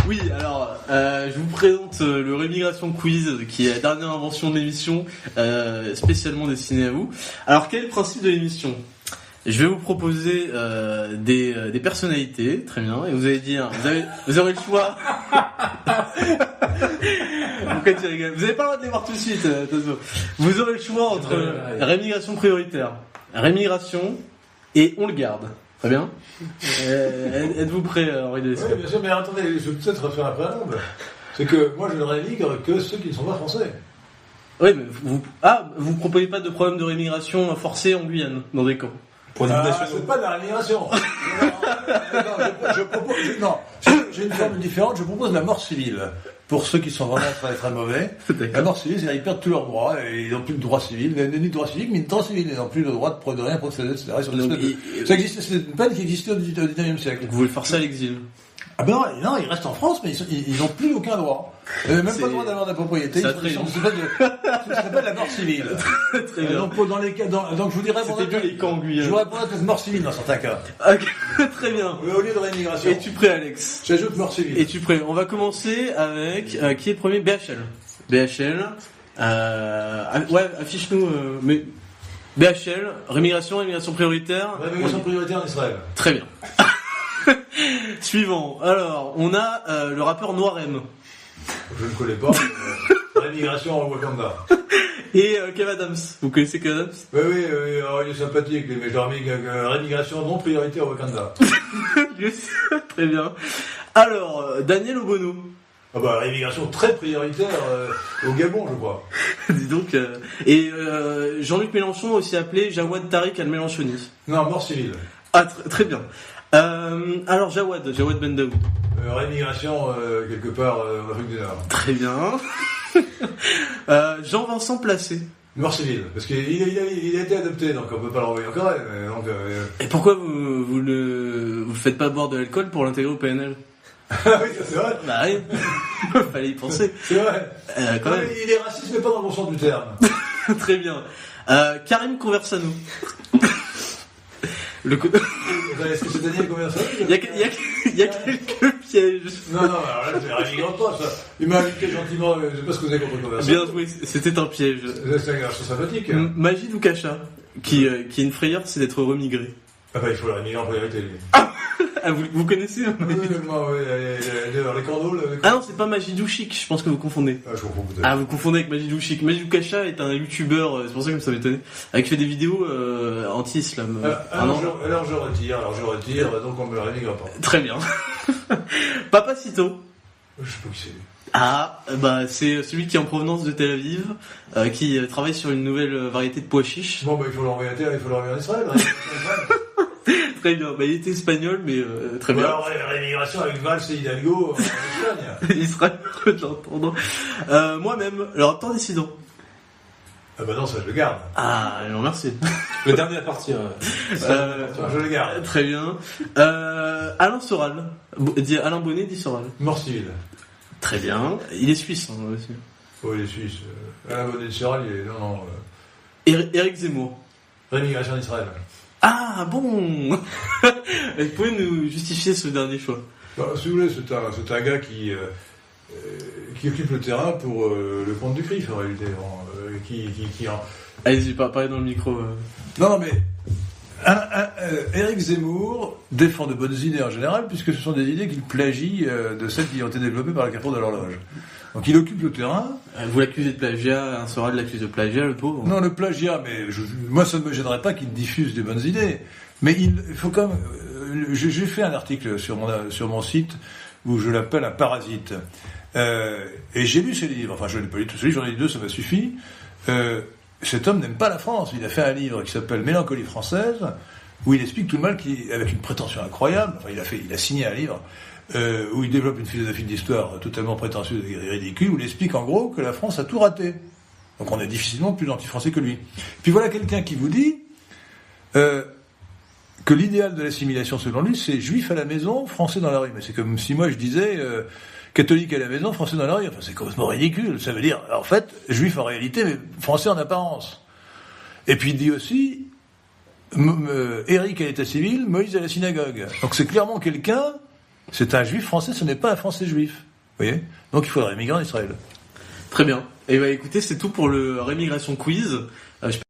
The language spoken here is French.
Oui, alors, je vous présente le Rémigration Quiz, qui est la dernière invention de l'émission, spécialement destinée à vous. Alors, quel est le principe de l'émission ? Je vais vous proposer des personnalités, très bien, et vous allez dire, vous aurez le choix. Pourquoi tu rigoles ? Vous n'avez pas le droit de les voir tout de suite, attention. Vous aurez le choix entre rémigration prioritaire, rémigration et on le garde. Très bien. Êtes-vous prêt, Henri Delescure ? Oui, bien sûr, mais attendez, je vais peut-être refaire un préalable. C'est que moi, je ne rémigre que ceux qui ne sont pas français. Oui, mais vous proposez pas de problème de rémigration forcée en Guyane, dans des camps ? C'est pas de la rémigration. J'ai une forme différente. Je propose la mort civile. Pour ceux qui sont vraiment très très mauvais, la mort civile, c'est-à-dire ils perdent tous leurs droits et ils n'ont plus de droits civils, ni de droits civiques, ni de droits civils. Ils n'ont plus le droit de rien procéder, etc. Ça existe, c'est une peine qui existait au XIXe siècle. Vous voulez forcer à l'exil ? Ah ben non, ils restent en France, mais ils n'ont plus aucun droit. Même pas le droit d'avoir de la propriété. Ça s'appelle la mort civile. Très bien. Donc dans les cas, donc je vous dirais. C'était bien les camps en Guyane. Je vous répondrai peut-être mort civile dans certains cas. Okay. Très bien. Mais au lieu de rémigration. Es-tu prêt, Alex ? J'ajoute mort civile. Es-tu prêt ? On va commencer avec qui est le premier ? BHL. BHL. Ouais, affiche-nous. Mais BHL, rémigration prioritaire. Rémigration prioritaire en Israël. Très bien. Suivant. Alors, on a le rappeur Noir M. Je ne connais pas. Rémigration en Wakanda. Et Kev Adams. Vous connaissez Kev Adams ? Oui, alors il est sympathique, mais je rémigration non prioritaire au Wakanda. Très bien. Alors, Daniel Obono. Ah bah, rémigration très prioritaire au Gabon, je crois. Dis donc. Et Jean-Luc Mélenchon, aussi appelé Jawad Tariq al-Mélenchoni. Non, mort civile. Ah, très bien. Alors, Jawad Ben Daoud. Rémigration quelque part en Afrique du Nord. Très bien. Jean-Vincent Placé. Mort civile, parce qu'il a été adopté, donc on peut pas le renvoyer encore. Et pourquoi vous le faites pas boire de l'alcool pour l'intégrer au PNL ? Ah oui, ça c'est vrai. Bah oui, fallait y penser. C'est vrai. Quand même. Il est raciste, mais pas dans le bon sens du terme. Très bien. Karim Conversano. Est-ce que c'est Daniel Conversano ? Il y a quelques pièges. Non, alors là, je ne rémigre pas, ça. Il m'a invité gentiment, je sais pas ce que vous avez contre Conversano. Bien joué, c'était un piège. C'est un garçon sympathique. Majid Oukacha, qui est une frayeur, c'est d'être remigré. Ah bah, il faut le rémigrer en priorité, lui. Ah, vous connaissez les cordeaux. Ah non, c'est pas Majidou Chic, je pense que vous confondez. Ah, je confonds peut-être. Ah, vous confondez avec Majidou Chic. Majid Oukacha est un youtubeur, c'est pour ça que ça m'étonnait, qui fait des vidéos anti-islam. Alors je retire, donc on me le rémigre pas. Très bien. Papacito. Je sais pas qui c'est. Ah, bah c'est celui qui est en provenance de Tel Aviv, qui travaille sur une nouvelle variété de pois chiches. Bon, bah il faut l'envoyer à terre, il faut l'envoyer en Israël. Très bien, bah il était espagnol, mais très bien. Alors, rémigration avec Valls et Hidalgo en Espagne. Il sera heureux de l'entendre. Moi-même, alors temps décidant. Ah bah non, ça je le garde. Ah, non, merci. Le dernier à partir. Je le garde. Très bien. Alain Soral. Alain Bonnet dit Soral. Mort civile. Très bien. Il est suisse, hein, aussi. Oui, il est suisse. Alain Bonnet de Soral, il est... Non. Éric Zemmour. Rémigration d'Israël. Ah, bon. Vous pouvez nous justifier ce dernier choix? Bah, si vous voulez, c'est un gars qui occupe le terrain pour le compte du CRIF, en réalité. Allez-y, parlez dans le micro. Non, mais Éric Zemmour défend de bonnes idées en général, puisque ce sont des idées qu'il plagie de celles qui ont été développées par la Carrefour de l'Horloge. Donc il occupe le terrain. Vous l'accusez de plagiat, un Soral l'accuse de plagiat, le pauvre. Non, le plagiat, mais moi ça ne me gênerait pas qu'il diffuse des bonnes idées. Mais il faut quand même... J'ai fait un article sur mon site où je l'appelle un parasite. Et j'ai lu ses livres. Enfin, je n'ai pas lu tous ses livres, j'en ai lu 2, ça m'a suffi. Cet homme n'aime pas la France. Il a fait un livre qui s'appelle Mélancolie française, où il explique tout le mal, avec une prétention incroyable. Enfin, il a signé un livre où il développe une philosophie d'histoire totalement prétentieuse et ridicule, où il explique en gros que la France a tout raté. Donc on est difficilement plus anti-français que lui. Puis voilà quelqu'un qui vous dit que l'idéal de l'assimilation selon lui, c'est juif à la maison, français dans la rue. Mais c'est comme si moi je disais catholique à la maison, français dans la rue. Enfin, c'est complètement ridicule. Ça veut dire, en fait, juif en réalité, mais français en apparence. Et puis il dit aussi Éric à l'état civil, Moïse à la synagogue. Donc c'est clairement quelqu'un C'est un juif français, ce n'est pas un français juif. Vous voyez ? Donc il faudrait émigrer en Israël. Très bien. Et bah écoutez, c'est tout pour le Rémigration Quiz.